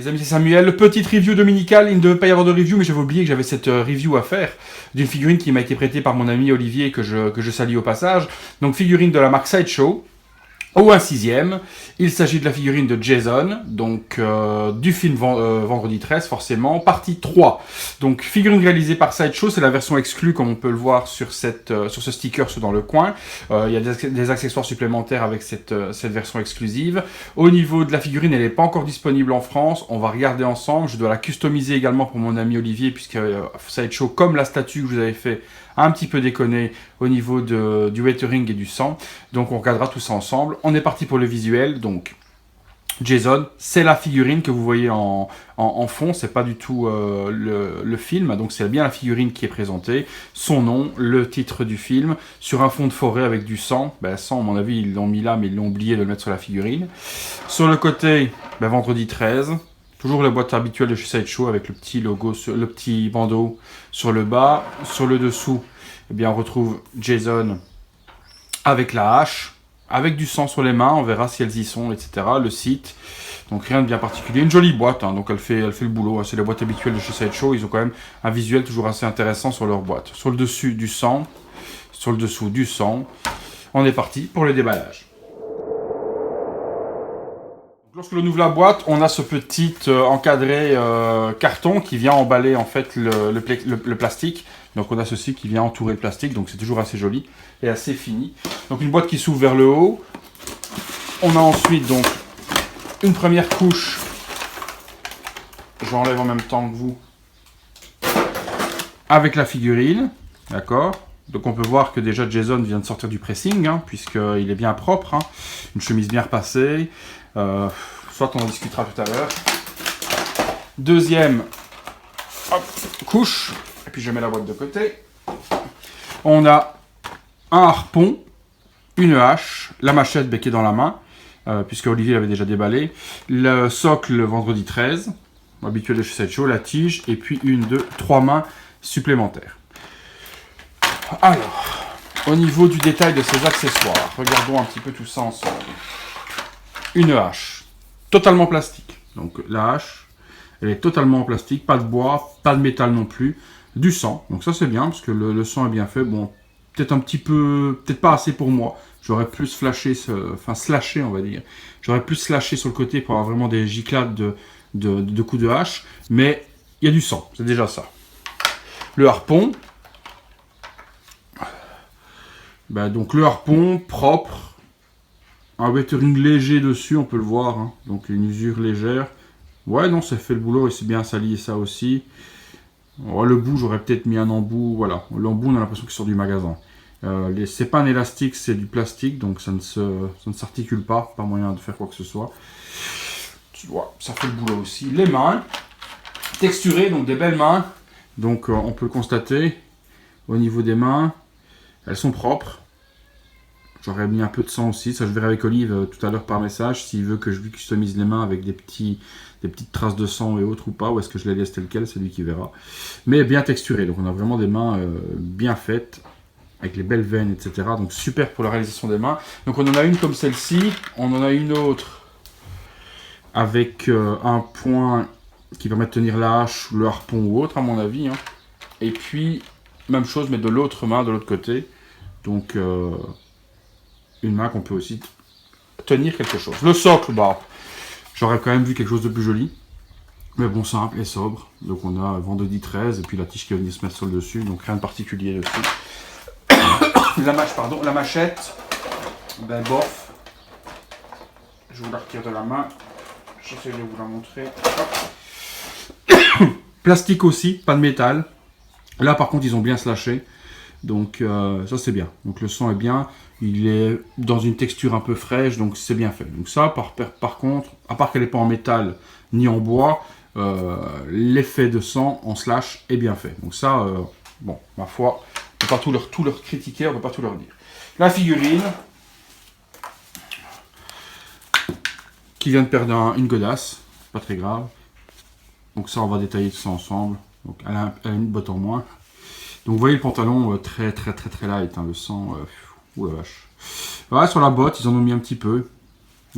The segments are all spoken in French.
les amis, c'est Samuel. Petite review dominicale. Il ne devait pas y avoir de review, mais j'avais oublié que j'avais cette review à faire d'une figurine qui m'a été prêtée par mon ami Olivier, que je salue au passage. Donc, figurine de la marque Sideshow. Ou un 6e, il s'agit de la figurine de Jason, donc du film Vendredi 13 forcément, partie 3. Donc figurine réalisée par Sideshow, c'est la version exclue comme on peut le voir sur ce sticker dans le coin. Il y a des accessoires supplémentaires avec cette version exclusive. Au niveau de la figurine, elle n'est pas encore disponible en France, on va regarder ensemble. Je dois la customiser également pour mon ami Olivier, puisque Sideshow, comme la statue que je vous avais fait, a un petit peu déconné au niveau du weathering et du sang. Donc on regardera tout ça ensemble. On est parti pour le visuel. Donc Jason, c'est la figurine que vous voyez en fond, c'est pas du tout le film, donc c'est bien la figurine qui est présentée, son nom, le titre du film, sur un fond de forêt avec du sang. Sang, à mon avis, ils l'ont mis là, mais ils l'ont oublié de le mettre sur la figurine. Sur le côté, Vendredi 13, toujours la boîte habituelle de chez Sideshow avec le petit logo, le petit bandeau sur le bas. Sur le dessous, on retrouve Jason avec la hache, avec du sang sur les mains, on verra si elles y sont, etc. Le site, donc rien de bien particulier. Une jolie boîte, donc elle fait le boulot. C'est la boîte habituelle de chez Sideshow. Ils ont quand même un visuel toujours assez intéressant sur leur boîte. Sur le dessus, du sang. Sur le dessous, du sang. On est parti pour le déballage. Lorsque l'on ouvre la boîte, on a ce petit encadré carton qui vient emballer en fait le plastique. Donc on a ceci qui vient entourer le plastique, donc c'est toujours assez joli et assez fini. Donc une boîte qui s'ouvre vers le haut. On a ensuite donc une première couche. J'enlève en même temps que vous. Avec la figurine, d'accord. Donc on peut voir que déjà Jason vient de sortir du pressing, puisqu'il est bien propre. Une chemise bien repassée. Soit on en discutera tout à l'heure. Deuxième couche. Et puis je mets la boîte de côté. On a un harpon, une hache, la machette becquée dans la main, puisque Olivier l'avait déjà déballé. Le socle Vendredi 13, habituel de chez Sideshow, la tige, et puis 3 mains supplémentaires. Alors, au niveau du détail de ces accessoires, regardons un petit peu tout ça ensemble. Une hache, totalement plastique. Donc la hache, elle est totalement en plastique, pas de bois, pas de métal non plus. Du sang, donc ça c'est bien, parce que le sang est bien fait. Bon, peut-être un petit peu, peut-être pas assez pour moi. J'aurais plus slashé on va dire. J'aurais plus slashé sur le côté pour avoir vraiment des giclades de coups de hache. Mais il y a du sang, c'est déjà ça. Le harpon. Donc le harpon propre. Un weathering léger dessus, on peut le voir. Donc une usure légère. Ouais, non, ça fait le boulot et c'est bien sali ça aussi. Le bout, j'aurais peut-être mis un embout. Voilà, l'embout, on a l'impression qu'il sort du magasin. C'est pas un élastique, c'est du plastique, donc ça ne s'articule pas. Pas moyen de faire quoi que ce soit. Tu vois, ça fait le boulot aussi. Les mains, texturées, donc des belles mains. Donc on peut le constater au niveau des mains. Elles sont propres. J'aurais mis un peu de sang aussi. Ça, je verrai avec Olive tout à l'heure par message s'il veut que je lui customise les mains avec des petites traces de sang et autres ou pas. Ou est-ce que je les laisse telles quelles, c'est lui qui verra. Mais bien texturées. Donc on a vraiment des mains bien faites. Avec les belles veines, etc. Donc super pour la réalisation des mains. Donc on en a une comme celle-ci. On en a une autre avec un point qui permet de tenir la hache, le harpon ou autre à mon avis. Et puis, même chose mais de l'autre main, de l'autre côté. Donc... une main qu'on peut aussi tenir quelque chose. Le socle, j'aurais quand même vu quelque chose de plus joli. Mais bon, simple et sobre. Donc on a Vendredi 13 et puis la tige qui va venir se mettre sur le dessus. Donc rien de particulier dessus. La machette. Bof. Je vous la retire de la main. J'essaie de vous la montrer. Plastique aussi, pas de métal. Là par contre ils ont bien slashé. Donc ça c'est bien. Donc le sang est bien. Il est dans une texture un peu fraîche, donc c'est bien fait. Donc ça, par contre, à part qu'elle n'est pas en métal ni en bois, l'effet de sang en slash est bien fait. Donc ça, bon, ma foi, on ne peut pas tout leur critiquer, on ne peut pas tout leur dire. La figurine, qui vient de perdre une godasse, pas très grave. Donc ça, on va détailler tout ça ensemble. Donc elle a une botte en moins. Donc vous voyez le pantalon très light, le sang... ouh la vache. Voilà, sur la botte, ils en ont mis un petit peu.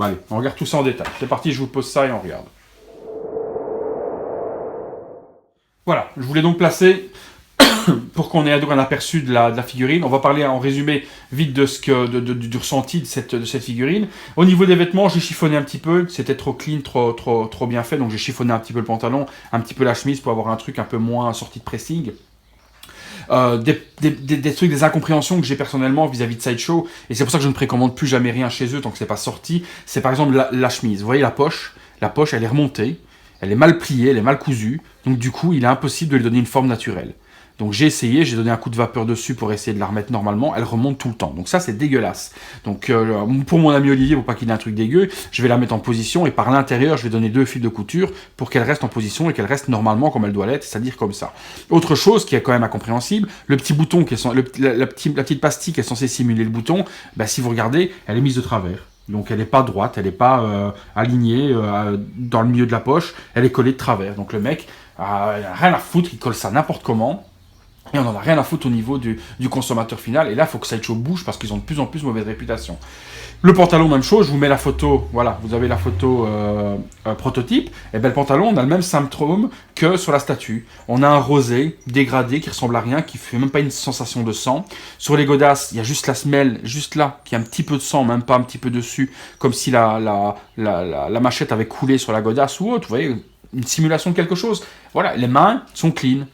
Allez, on regarde tout ça en détail. C'est parti, je vous pose ça et on regarde. Voilà, je voulais donc placer pour qu'on ait un aperçu de la figurine. On va parler en résumé vite de du ressenti de cette figurine. Au niveau des vêtements, j'ai chiffonné un petit peu. C'était trop clean, trop bien fait. Donc j'ai chiffonné un petit peu le pantalon, un petit peu la chemise pour avoir un truc un peu moins sorti de pressing. Des trucs, des incompréhensions que j'ai personnellement vis-à-vis de Sideshow, et c'est pour ça que je ne précommande plus jamais rien chez eux tant que c'est pas sorti. C'est par exemple la chemise. Vous voyez la poche elle est remontée, elle est mal pliée, elle est mal cousue, donc du coup il est impossible de lui donner une forme naturelle. Donc j'ai essayé, j'ai donné un coup de vapeur dessus pour essayer de la remettre normalement, elle remonte tout le temps. Donc ça c'est dégueulasse. Donc pour mon ami Olivier, pour pas qu'il ait un truc dégueu, je vais la mettre en position et par l'intérieur je vais donner 2 fils de couture pour qu'elle reste en position et qu'elle reste normalement comme elle doit l'être, c'est-à-dire comme ça. Autre chose qui est quand même incompréhensible, le petit bouton, la petite pastille qui est censée simuler le bouton, si vous regardez, elle est mise de travers. Donc elle n'est pas droite, elle n'est pas alignée dans le milieu de la poche, elle est collée de travers. Donc le mec a rien à foutre, il colle ça n'importe comment. Et on n'en a rien à foutre au niveau du consommateur final. Et là, il faut que Sideshow bouge parce qu'ils ont de plus en plus mauvaise réputation. Le pantalon, même chose. Je vous mets la photo. Voilà, vous avez la photo prototype. Et bien, le pantalon, on a le même symptôme que sur la statue. On a un rosé dégradé qui ressemble à rien, qui fait même pas une sensation de sang. Sur les godasses, il y a juste la semelle, juste là, qui a un petit peu de sang, même pas un petit peu dessus, comme si la machette avait coulé sur la godasse ou autre. Vous voyez, une simulation de quelque chose. Voilà, les mains sont clean.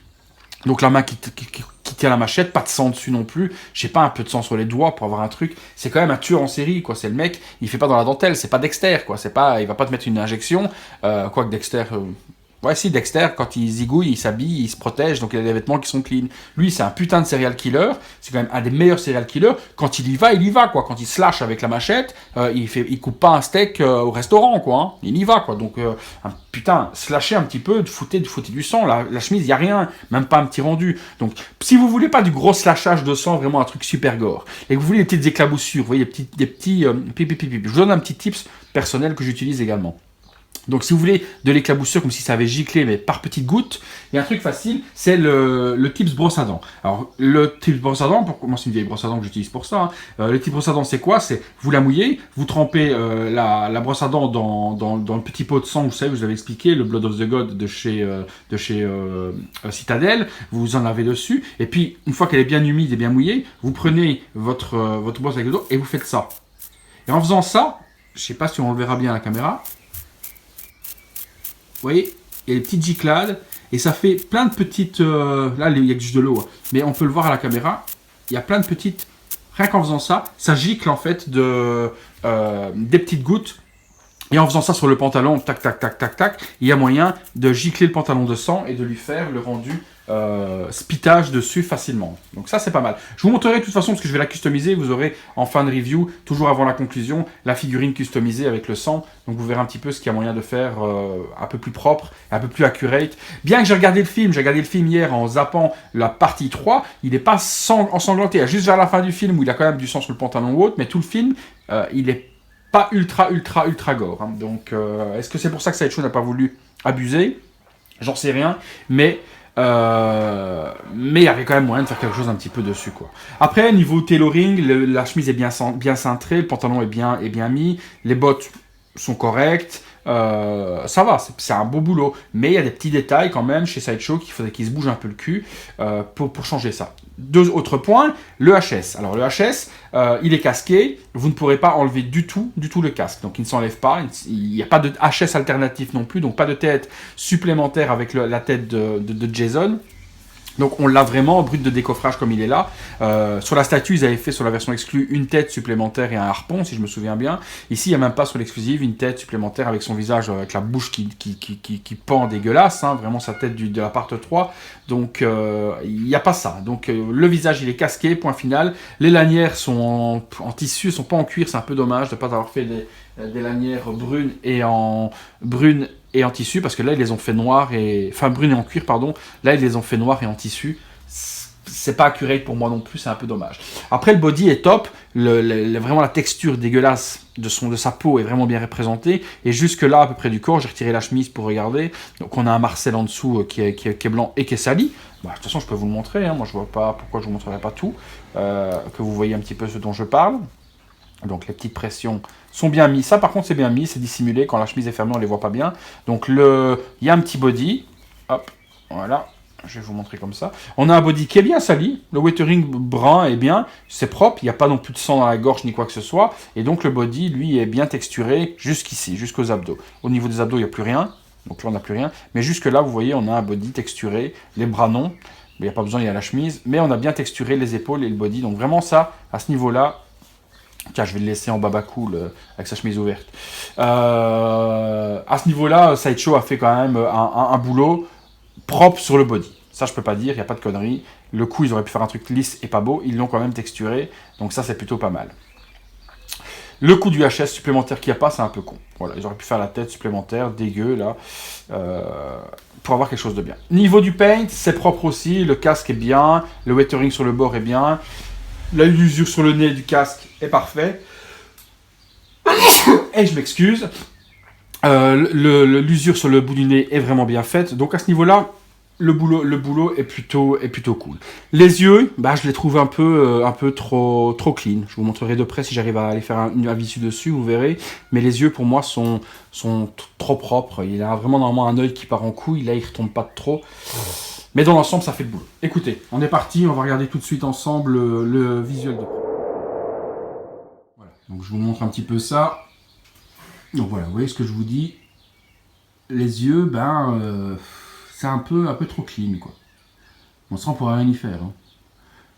Donc la main qui tient la machette, pas de sang dessus non plus. Je sais pas, un peu de sang sur les doigts pour avoir un truc. C'est quand même un tueur en série, quoi. C'est le mec, il fait pas dans la dentelle. C'est pas Dexter, quoi. C'est pas, il va pas te mettre une injection. Quoique Dexter, ouais, si, Dexter, quand il zigouille, il s'habille, il se protège, donc il a des vêtements qui sont clean. Lui, c'est un putain de serial killer. C'est quand même un des meilleurs serial killers. Quand il y va, quoi. Quand il se lâche avec la machette, il coupe pas un steak au restaurant, quoi. Hein. Il y va, quoi. Donc, putain, se lâcher un petit peu, de fouter du sang. La chemise, il y a rien. Même pas un petit rendu. Donc, si vous voulez pas du gros slashage de sang, vraiment un truc super gore, et que vous voulez des petites éclaboussures, vous voyez, des petits je vous donne un petit tips personnel que j'utilise également. Donc si vous voulez de l'éclaboussure comme si ça avait giclé mais par petites gouttes, il y a un truc facile, c'est le Tips brosse à dents. Alors le Tips brosse à dents, moi c'est une vieille brosse à dents que j'utilise pour ça, hein. Le Tips brosse à dents c'est quoi? C'est vous la mouillez, vous trempez la brosse à dents dans le petit pot de sang, vous savez, je vous avais expliqué, le Blood of the God de chez Citadel, vous en avez dessus, et puis une fois qu'elle est bien humide et bien mouillée, vous prenez votre brosse avec le dos et vous faites ça. Et en faisant ça, je sais pas si on le verra bien à la caméra, vous voyez, il y a des petites giclades et ça fait plein de petites. Là, il y a juste de l'eau, mais on peut le voir à la caméra. Il y a plein de petites. Rien qu'en faisant ça, ça gicle en fait des petites gouttes. Et en faisant ça sur le pantalon, tac, tac, tac, tac, tac, il y a moyen de gicler le pantalon de sang et de lui faire le rendu spitage dessus facilement. Donc ça, c'est pas mal. Je vous montrerai de toute façon, parce que je vais la customiser, vous aurez en fin de review, toujours avant la conclusion, la figurine customisée avec le sang. Donc vous verrez un petit peu ce qu'il y a moyen de faire un peu plus propre, un peu plus accurate. Bien que j'ai regardé le film hier en zappant la partie 3, il n'est pas ensanglanté. Il y a juste vers la fin du film où il a quand même du sang sur le pantalon ou autre, mais tout le film, il est pas ultra gore. Hein. Donc, est-ce que c'est pour ça que Sideshow n'a pas voulu abuser? J'en sais rien, mais il y avait quand même moyen de faire quelque chose un petit peu dessus, quoi. Après, niveau tailoring, la chemise est bien cintrée, le pantalon est bien mis, les bottes sont correctes. Ça va, c'est un beau boulot, mais il y a des petits détails quand même chez Sideshow qu'il faudrait qu'ils se bougent un peu le cul pour changer ça. 2 autres points, le HS. Alors le HS, il est casqué, vous ne pourrez pas enlever du tout le casque, donc il ne s'enlève pas, il n'y a pas de HS alternatif non plus, donc pas de tête supplémentaire avec la tête de Jason. Donc on l'a vraiment brut de décoffrage comme il est là. Sur la statue, ils avaient fait sur la version exclue une tête supplémentaire et un harpon, si je me souviens bien. Ici, il n'y a même pas sur l'exclusive une tête supplémentaire avec son visage, avec la bouche qui pend dégueulasse, hein, vraiment sa tête de la part 3. Donc il n'y a pas ça. Donc le visage, il est casqué, point final. Les lanières sont en tissu, sont pas en cuir, c'est un peu dommage de ne pas avoir fait des lanières brunes et en tissu, parce que là ils les ont fait noir brune et en cuir, pardon. Là ils les ont fait noir et en tissu. C'est pas accurate pour moi non plus, c'est un peu dommage. Après le body est top, vraiment la texture dégueulasse de sa peau est vraiment bien représentée, et jusque là à peu près du corps, j'ai retiré la chemise pour regarder, donc on a un Marcel en dessous qui est blanc et qui est sali. De toute façon je peux vous le montrer, hein. Moi je vois pas pourquoi je vous montrerai pas tout, que vous voyez un petit peu ce dont je parle. Donc les petites pressions sont bien mises. Ça par contre c'est bien mis, c'est dissimulé. Quand la chemise est fermée on les voit pas bien. Donc il y a un petit body. Hop, voilà. Je vais vous montrer comme ça. On a un body qui est bien sali. Le weathering brun est bien. C'est propre. Il n'y a pas non plus de sang dans la gorge ni quoi que ce soit. Et donc le body, lui, est bien texturé jusqu'ici, jusqu'aux abdos. Au niveau des abdos, il n'y a plus rien. Donc là, on n'a plus rien. Mais jusque là, vous voyez, on a un body texturé. Les bras non. Il n'y a pas besoin, il y a la chemise. Mais on a bien texturé les épaules et le body. Donc vraiment ça, à ce niveau-là. Tiens, je vais le laisser en baba cool avec sa chemise ouverte. À ce niveau-là, Sideshow a fait quand même un boulot propre sur le body. Ça, je peux pas dire, il n'y a pas de conneries. Le coup, ils auraient pu faire un truc lisse et pas beau. Ils l'ont quand même texturé. Donc ça, c'est plutôt pas mal. Le coup du HS supplémentaire qu'il n'y a pas, c'est un peu con. Voilà, ils auraient pu faire la tête supplémentaire, dégueu, là, pour avoir quelque chose de bien. Niveau du paint, c'est propre aussi. Le casque est bien. Le weathering sur le bord est bien. L'usure sur le nez du casque est parfait. Et je m'excuse. L'usure sur le bout du nez est vraiment bien faite. Donc à ce niveau-là, le boulot est plutôt cool. Les yeux, bah, je les trouve un peu trop clean. Je vous montrerai de près si j'arrive à aller faire un visu dessus, vous verrez. Mais les yeux, pour moi, sont trop propres. Il a vraiment normalement un œil qui part en couille. Là, il ne retombe pas de trop. Mais dans l'ensemble, ça fait le boulot. Écoutez, on est parti. On va regarder tout de suite ensemble le visuel de près. Voilà. Donc je vous montre un petit peu ça. Donc voilà, vous voyez ce que je vous dis. Les yeux, c'est un peu trop clean, quoi. Bon, ça, on pourra rien y faire. Hein.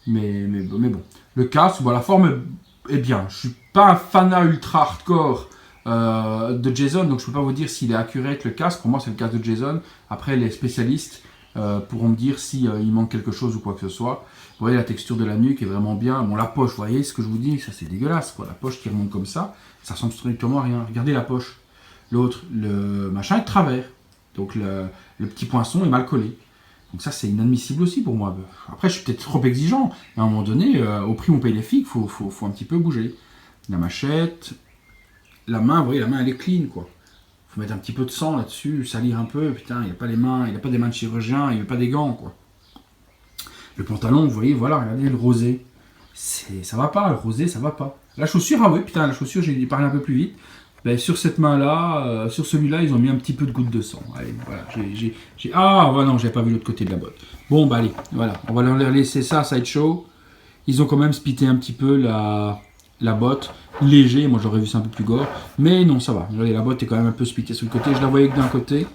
Mais bon. Le casque, bon, la forme est bien. Je suis pas un fanat ultra hardcore de Jason, donc je peux pas vous dire s'il est accurate le casque. Pour moi, c'est le casque de Jason. Après, les spécialistes pourront me dire si il manque quelque chose ou quoi que ce soit. Vous voyez, la texture de la nuque est vraiment bien. Bon, la poche, vous voyez ce que je vous dis, ça c'est dégueulasse, quoi. La poche qui remonte comme ça ressemble strictement à rien. Regardez la poche. L'autre, le machin est de travers. Donc le petit poinçon est mal collé. Donc ça, c'est inadmissible aussi pour moi. Après, je suis peut-être trop exigeant. Mais à un moment donné, au prix où on paye les filles, il faut un petit peu bouger. La machette, la main, vous voyez, la main, elle est clean, quoi. Faut mettre un petit peu de sang là-dessus, salir un peu. Putain, il n'a pas les mains, il n'a pas des mains de chirurgien, il n'a pas des gants, quoi. Le pantalon, vous voyez, voilà, regardez le rosé. Ça va pas, le rosé, ça va pas. La chaussure, ah oui, putain, la chaussure, j'ai dû parler un peu plus vite. Ben, sur cette main-là, sur celui-là, ils ont mis un petit peu de goutte de sang. Allez, voilà, ah, ouais, non, j'avais pas vu l'autre côté de la botte. Bon, bah allez, voilà, on va leur laisser ça à Sideshow. Ils ont quand même spité un petit peu la botte, léger, moi j'aurais vu ça un peu plus gore, mais non, ça va. Regardez, la botte est quand même un peu spitée sur le côté, je la voyais que d'un côté.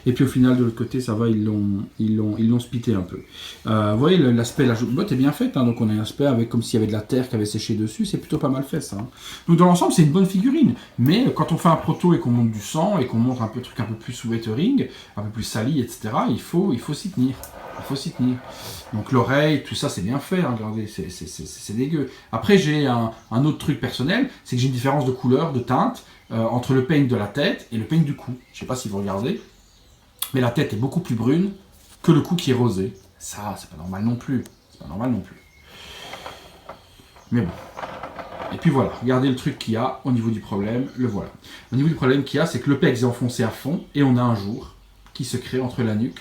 Et puis au final, de l'autre côté, ça va, ils l'ont spité un peu. Vous voyez, l'aspect, la botte est bien faite, hein, donc on a un aspect avec comme s'il y avait de la terre qui avait séché dessus, c'est plutôt pas mal fait ça. Hein. Donc dans l'ensemble, c'est une bonne figurine, mais quand on fait un proto et qu'on monte du sang, et qu'on montre un peu truc un peu plus sous weathering, un peu plus sali, etc., il faut s'y tenir. Il faut s'y tenir. Donc l'oreille, tout ça, c'est bien fait, hein, regardez, c'est dégueu. Après, j'ai un autre truc personnel, c'est que j'ai une différence de couleur, de teinte, entre le paint de la tête et le paint du cou. Je sais pas si vous regardez. Mais la tête est beaucoup plus brune que le cou qui est rosé. Ça, c'est pas normal non plus. C'est pas normal non plus. Mais bon. Et puis voilà, regardez le truc qu'il y a au niveau du problème, le voilà. Au niveau du problème qu'il y a, c'est que le pex est enfoncé à fond et on a un jour qui se crée entre la nuque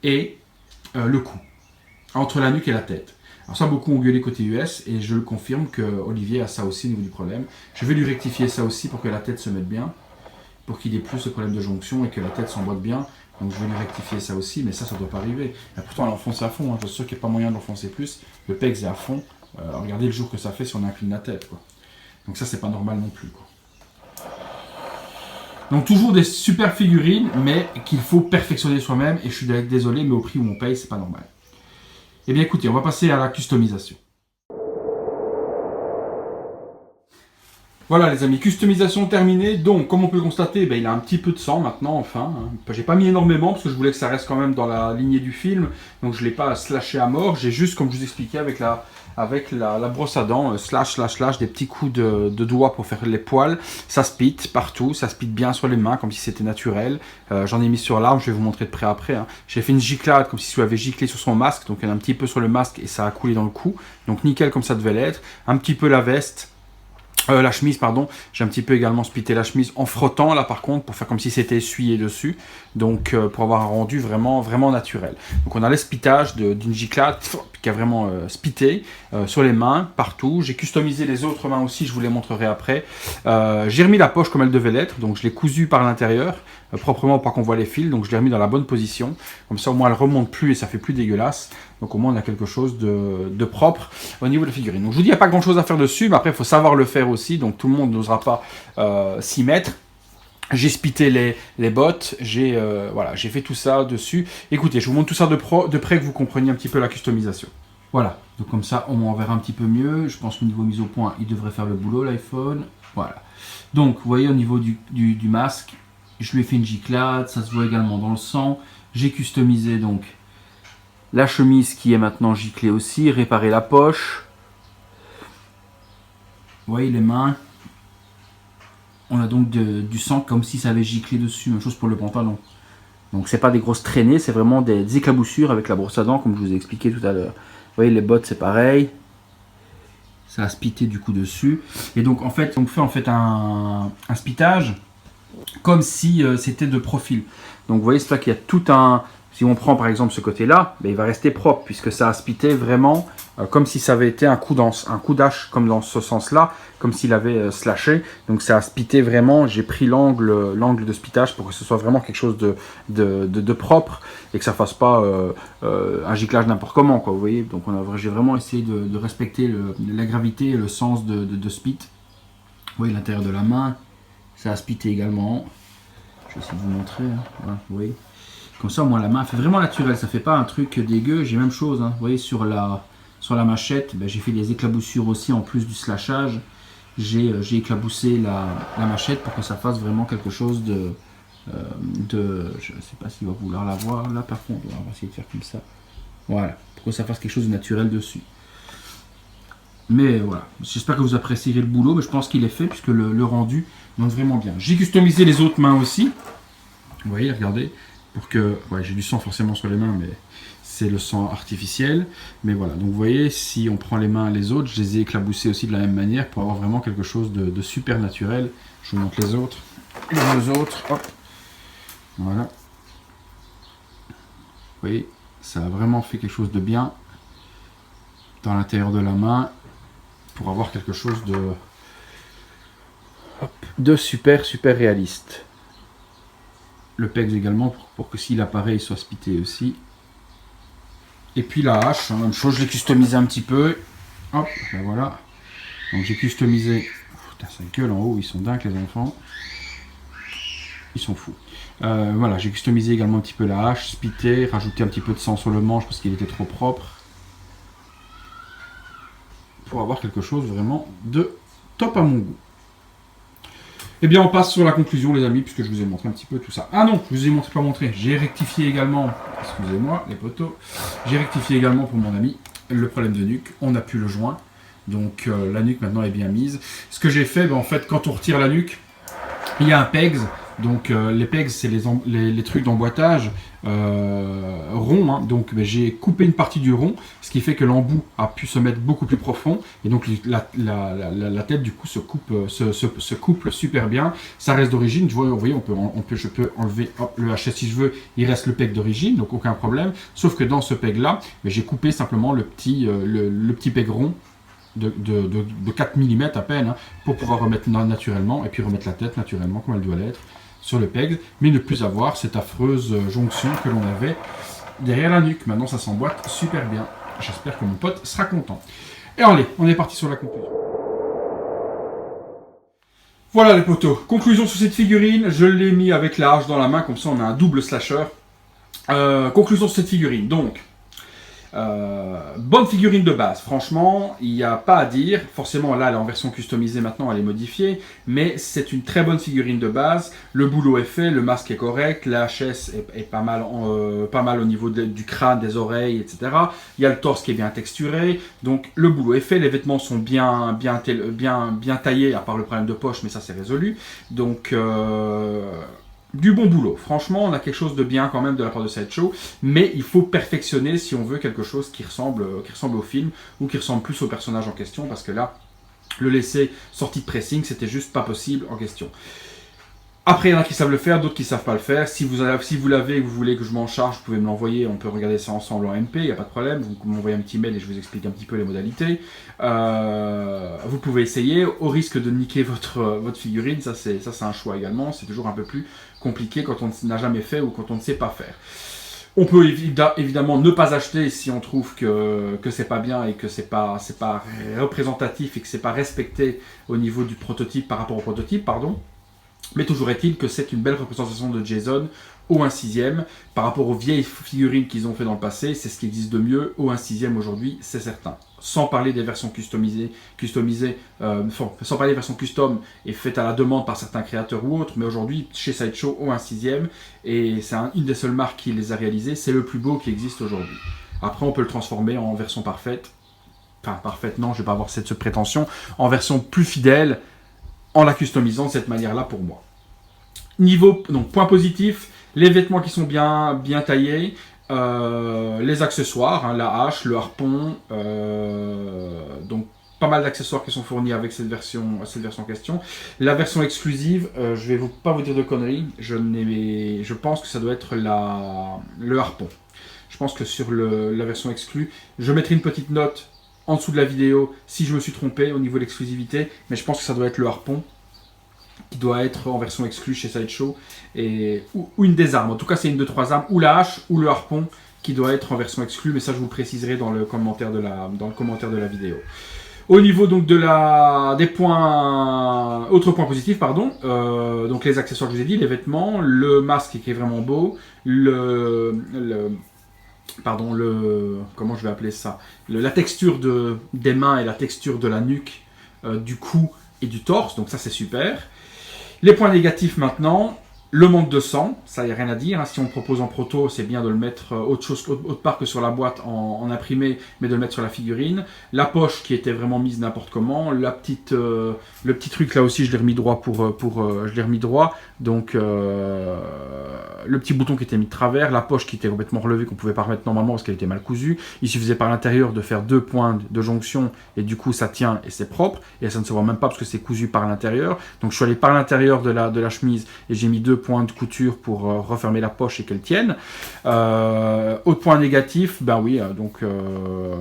et le cou. Entre la nuque et la tête. Alors ça, beaucoup ont gueulé côté US et je le confirme que Olivier a ça aussi au niveau du problème. Je vais lui rectifier ça aussi pour que la tête se mette bien. Pour qu'il n'ait plus ce problème de jonction et que la tête s'emboîte bien. Donc je vais lui rectifier ça aussi, mais ça ne doit pas arriver. Et pourtant, elle enfonce à fond. Hein. Je suis sûr qu'il n'y a pas moyen d'enfoncer plus. Le pex est à fond. Regardez le jour que ça fait si on incline la tête. Quoi. Donc ça, c'est pas normal non plus. Quoi. Donc toujours des super figurines, mais qu'il faut perfectionner soi-même. Et je suis désolé, mais au prix où on paye, c'est pas normal. Eh bien écoutez, on va passer à la customisation. Voilà les amis, customisation terminée. Donc, comme on peut le constater, il a un petit peu de sang maintenant, enfin. Hein. J'ai pas mis énormément parce que je voulais que ça reste quand même dans la lignée du film. Donc, je l'ai pas slashé à mort. J'ai juste, comme je vous expliquais, avec la brosse à dents, slash, des petits coups de doigts pour faire les poils. Ça spite partout, ça spite bien sur les mains, comme si c'était naturel. J'en ai mis sur l'arme, je vais vous montrer de près après. Hein. J'ai fait une giclade, comme si je l'avais giclé sur son masque. Donc, il y en a un petit peu sur le masque et ça a coulé dans le cou. Donc, nickel comme ça devait l'être. Un petit peu la veste. La chemise, pardon. J'ai un petit peu également splitté la chemise en frottant, là, par contre, pour faire comme si c'était essuyé dessus. Donc, pour avoir un rendu vraiment, vraiment naturel. Donc, on a l'espitage d'une Giclade qui a vraiment spité sur les mains, partout. J'ai customisé les autres mains aussi, je vous les montrerai après. J'ai remis la poche comme elle devait l'être. Donc, je l'ai cousue par l'intérieur, proprement pour pas qu'on voit les fils. Donc, je l'ai remis dans la bonne position. Comme ça, au moins, elle remonte plus et ça fait plus dégueulasse. Donc, au moins, on a quelque chose de propre au niveau de la figurine. Donc, je vous dis, il n'y a pas grand-chose à faire dessus, mais après, il faut savoir le faire aussi. Donc, tout le monde n'osera pas s'y mettre. J'ai spité les bottes, voilà, j'ai fait tout ça dessus. Écoutez, je vous montre tout ça de près que vous compreniez un petit peu la customisation. Voilà, donc comme ça, on verra un petit peu mieux. Je pense qu'au niveau mise au point, il devrait faire le boulot, l'iPhone. Voilà. Donc, vous voyez, au niveau du masque, je lui ai fait une giclade, ça se voit également dans le sang. J'ai customisé donc la chemise qui est maintenant giclée aussi, réparé la poche. Vous voyez les mains. On a donc du sang comme si ça avait giclé dessus, même chose pour le pantalon. Donc c'est pas des grosses traînées, c'est vraiment des éclaboussures avec la brosse à dents comme je vous ai expliqué tout à l'heure. Vous voyez les bottes c'est pareil. Ça a spité du coup dessus. Et donc en fait on fait un spitage comme si c'était de profil. Donc vous voyez c'est là qu'il y a tout un... Si on prend par exemple ce côté-là, ben, il va rester propre puisque ça a spité vraiment comme si ça avait été un coup d'hache comme dans ce sens-là, comme s'il avait slashé. Donc ça a spité vraiment, j'ai pris l'angle de spitage pour que ce soit vraiment quelque chose de propre et que ça fasse pas un giclage n'importe comment, quoi, vous voyez. Donc j'ai vraiment essayé de respecter la gravité et le sens de spit. Vous voyez l'intérieur de la main, ça a spité également. Je vais essayer de vous montrer, hein. Voilà, vous voyez. Comme ça, moi, la main fait vraiment naturel. Ça fait pas un truc dégueu. J'ai même chose. Hein. Vous voyez, sur la machette, ben, j'ai fait des éclaboussures aussi en plus du slashage. J'ai éclaboussé la machette pour que ça fasse vraiment quelque chose de je ne sais pas s'il va vouloir la voir. Là, par contre, on va essayer de faire comme ça. Voilà. Pour que ça fasse quelque chose de naturel dessus. Mais voilà. J'espère que vous apprécierez le boulot. Mais je pense qu'il est fait puisque le rendu monte vraiment bien. J'ai customisé les autres mains aussi. Vous voyez, regardez. Pour que, ouais, j'ai du sang forcément sur les mains, mais c'est le sang artificiel. Mais voilà, donc vous voyez, si on prend les mains les autres, je les ai éclaboussés aussi de la même manière pour avoir vraiment quelque chose de super naturel. Je vous montre les autres. Les deux autres, hop. Voilà. Vous voyez, ça a vraiment fait quelque chose de bien dans l'intérieur de la main pour avoir quelque chose de super réaliste. Le pegs également pour que si l'appareil soit spité aussi. Et puis la hache, même chose, je l'ai customisé un petit peu. Hop, ben voilà. Donc j'ai customisé. Putain, ça gueule en haut, ils sont dingues les enfants. Ils sont fous. Voilà, j'ai customisé également un petit peu la hache, spité, rajouté un petit peu de sang sur le manche parce qu'il était trop propre. Pour avoir quelque chose vraiment de top à mon goût. Eh bien, on passe sur la conclusion, les amis, puisque je vous ai montré un petit peu tout ça. Ah non, je vous ai pas montré. J'ai rectifié également, excusez-moi, les poteaux. J'ai rectifié également pour mon ami le problème de nuque. On n'a plus le joint. Donc, la nuque maintenant est bien mise. Ce que j'ai fait, ben, en fait, quand on retire la nuque, il y a un pegs. Donc, les pegs, c'est les trucs d'emboîtage ronds. Hein. Donc, ben, j'ai coupé une partie du rond, ce qui fait que l'embout a pu se mettre beaucoup plus profond. Et donc, la tête, du coup, se couple super bien. Ça reste d'origine. Vous voyez, je peux enlever le HS si je veux. Il reste le peg d'origine, donc aucun problème. Sauf que dans ce peg-là, ben, j'ai coupé simplement le petit peg rond de 4 mm à peine, hein, pour pouvoir remettre naturellement, et puis remettre la tête naturellement, comme elle doit l'être, sur le peg, mais ne plus avoir cette affreuse jonction que l'on avait derrière la nuque. Maintenant ça s'emboîte super bien. J'espère que mon pote sera content. Et allez, on est parti sur la conclusion. Voilà les potos, conclusion sur cette figurine, je l'ai mis avec la hache dans la main, comme ça on a un double slasher. Conclusion sur cette figurine, donc bonne figurine de base, franchement, il n'y a pas à dire. Forcément, là, elle est en version customisée maintenant, elle est modifiée, mais c'est une très bonne figurine de base. Le boulot est fait, le masque est correct, la HS est pas mal au niveau du crâne, des oreilles, etc. Il y a le torse qui est bien texturé, donc le boulot est fait. Les vêtements sont bien taillés, à part le problème de poche, mais ça c'est résolu. Donc du bon boulot. Franchement, on a quelque chose de bien quand même de la part de Sideshow, mais il faut perfectionner si on veut quelque chose qui ressemble au film ou qui ressemble plus au personnage en question, parce que là, le laisser sorti de pressing, c'était juste pas possible en question. Après, il y en a qui savent le faire, d'autres qui ne savent pas le faire. Si vous l'avez et que vous voulez que je m'en charge, vous pouvez me l'envoyer. On peut regarder ça ensemble en MP, il n'y a pas de problème. Vous m'envoyez un petit mail et je vous explique un petit peu les modalités. Vous pouvez essayer, au risque de niquer votre figurine. Ça, c'est un choix également. C'est toujours un peu plus compliqué quand on n'a jamais fait ou quand on ne sait pas faire. On peut évidemment ne pas acheter si on trouve que c'est pas bien et que c'est pas représentatif et que c'est pas respecté au niveau du prototype par rapport au prototype, pardon. Mais toujours est-il que c'est une belle représentation de Jason au 1/6 par rapport aux vieilles figurines qu'ils ont fait dans le passé. C'est ce qui existe de mieux au 1/6 aujourd'hui, c'est certain. Sans parler des versions sans parler des versions custom et faites à la demande par certains créateurs ou autres, mais aujourd'hui chez Sideshow au 1/6, et c'est une des seules marques qui les a réalisées, c'est le plus beau qui existe aujourd'hui. Après, on peut le transformer en version parfaite. Enfin, parfaite, non, je ne vais pas avoir cette prétention. En version plus fidèle, en la customisant de cette manière-là pour moi. Donc, point positif, les vêtements qui sont bien taillés, les accessoires, hein, la hache, le harpon, donc pas mal d'accessoires qui sont fournis avec cette version en question. La version exclusive, je vais pas vous dire de conneries, je pense que ça doit être le harpon. Je pense que sur la version exclue, je mettrai une petite note en dessous de la vidéo si je me suis trompé au niveau de l'exclusivité, mais je pense que ça doit être le harpon qui doit être en version exclue chez Sideshow, ou une des armes. En tout cas, c'est une de 3 armes, ou la hache ou le harpon qui doit être en version exclue, mais ça je vous le préciserai dans le commentaire de la vidéo. Au niveau donc des points, autres points positifs, pardon, donc les accessoires que je vous ai dit, les vêtements, le masque qui est vraiment beau, comment je vais appeler ça, la texture des mains et la texture de la nuque, du cou et du torse, donc ça c'est super. Les points négatifs maintenant, le manque de sang, ça y a rien à dire, hein. Si on propose en proto, c'est bien de le mettre autre part que sur la boîte en imprimé, mais de le mettre sur la figurine. La poche qui était vraiment mise n'importe comment, le petit truc là aussi je l'ai remis droit je l'ai remis droit, donc le petit bouton qui était mis de travers, la poche qui était complètement relevée qu'on pouvait pas remettre normalement parce qu'elle était mal cousue. Il suffisait par l'intérieur de faire 2 points de jonction et du coup ça tient et c'est propre, et ça ne se voit même pas parce que c'est cousu par l'intérieur. Donc je suis allé par l'intérieur de la chemise et j'ai mis 2 points de couture pour refermer la poche et qu'elle tienne. Autre point négatif, ben oui,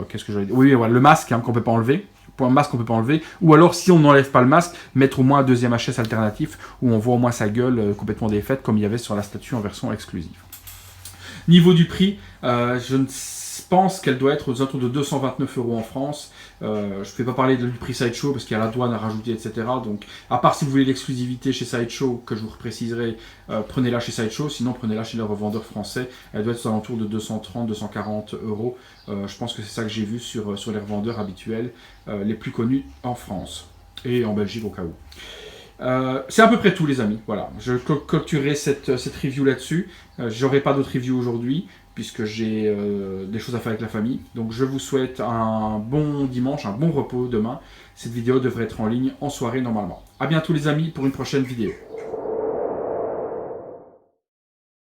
qu'est-ce que j'allais dire ? Oui, voilà, le masque qu'on peut pas enlever. Masque qu'on peut pas enlever, ou alors si on n'enlève pas le masque, mettre au moins un deuxième HS alternatif où on voit au moins sa gueule complètement défaite comme il y avait sur la statue en version exclusive. Niveau du prix, je pense qu'elle doit être aux alentours de 229 € en France. Je ne vais pas parler du prix Sideshow parce qu'il y a la douane à rajouter, etc. Donc, à part si vous voulez l'exclusivité chez Sideshow, que je vous préciserai, prenez-la chez Sideshow, sinon prenez-la chez le revendeur français. Elle doit être aux alentours de 230-240 €. Je pense que c'est ça que j'ai vu sur les revendeurs habituels, les plus connus en France et en Belgique au cas où. C'est à peu près tout les amis, voilà, je clôturerai cette review là-dessus. J'aurai pas d'autres reviews aujourd'hui puisque j'ai des choses à faire avec la famille, donc je vous souhaite un bon dimanche, un bon repos demain. Cette vidéo devrait être en ligne en soirée normalement. A bientôt les amis pour une prochaine vidéo.